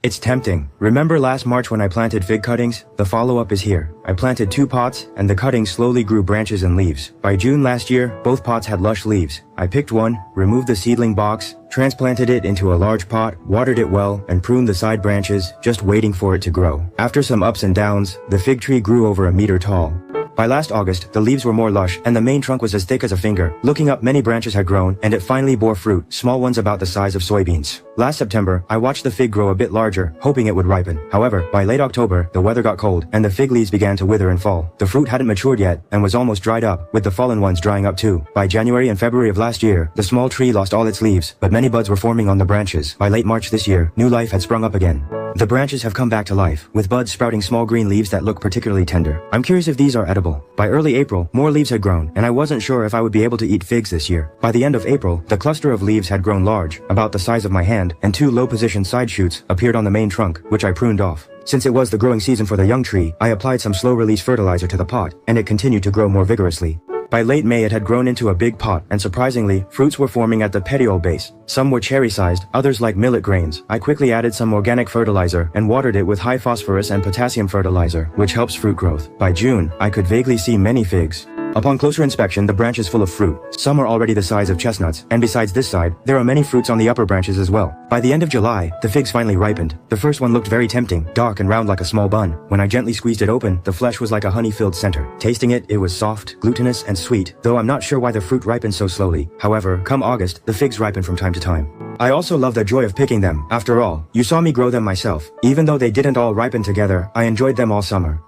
It's tempting. Remember last March when I planted fig cuttings? The follow-up is here. I planted 2 pots, and the cuttings slowly grew branches and leaves. By June last year, both pots had lush leaves. I picked one, removed the seedling box, transplanted it into a large pot, watered it well, and pruned the side branches, just waiting for it to grow. After some ups and downs, the fig tree grew over a meter tall. By last August, the leaves were more lush, and the main trunk was as thick as a finger. Looking up, many branches had grown, and it finally bore fruit, small ones about the size of soybeans. Last September, I watched the fig grow a bit larger, hoping it would ripen. However, by late October, the weather got cold, and the fig leaves began to wither and fall. The fruit hadn't matured yet, and was almost dried up, with the fallen ones drying up too. By January and February of last year, the small tree lost all its leaves, but many buds were forming on the branches. By late March this year, new life had sprung up again. The branches have come back to life, with buds sprouting small green leaves that look particularly tender. I'm curious if these are edible. By early April, more leaves had grown, and I wasn't sure if I would be able to eat figs this year. By the end of April, the cluster of leaves had grown large, about the size of my hand, and 2 low-positioned side shoots appeared on the main trunk, which I pruned off. Since it was the growing season for the young tree, I applied some slow-release fertilizer to the pot, and it continued to grow more vigorously. By late May, it had grown into a big pot, and surprisingly, fruits were forming at the petiole base. Some were cherry-sized, others like millet grains. I quickly added some organic fertilizer and watered it with high phosphorus and potassium fertilizer, which helps fruit growth. By June, I could vaguely see many figs. Upon closer inspection, the branch is full of fruit. Some are already the size of chestnuts, and besides this side, there are many fruits on the upper branches as well. By the end of July, the figs finally ripened. The first one looked very tempting, dark and round like a small bun. When I gently squeezed it open, the flesh was like a honey-filled center. Tasting it, it was soft, glutinous, and sweet, though I'm not sure why the fruit ripened so slowly. However, come August, the figs ripen from time to time. I also love the joy of picking them. After all, you saw me grow them myself. Even though they didn't all ripen together, I enjoyed them all summer.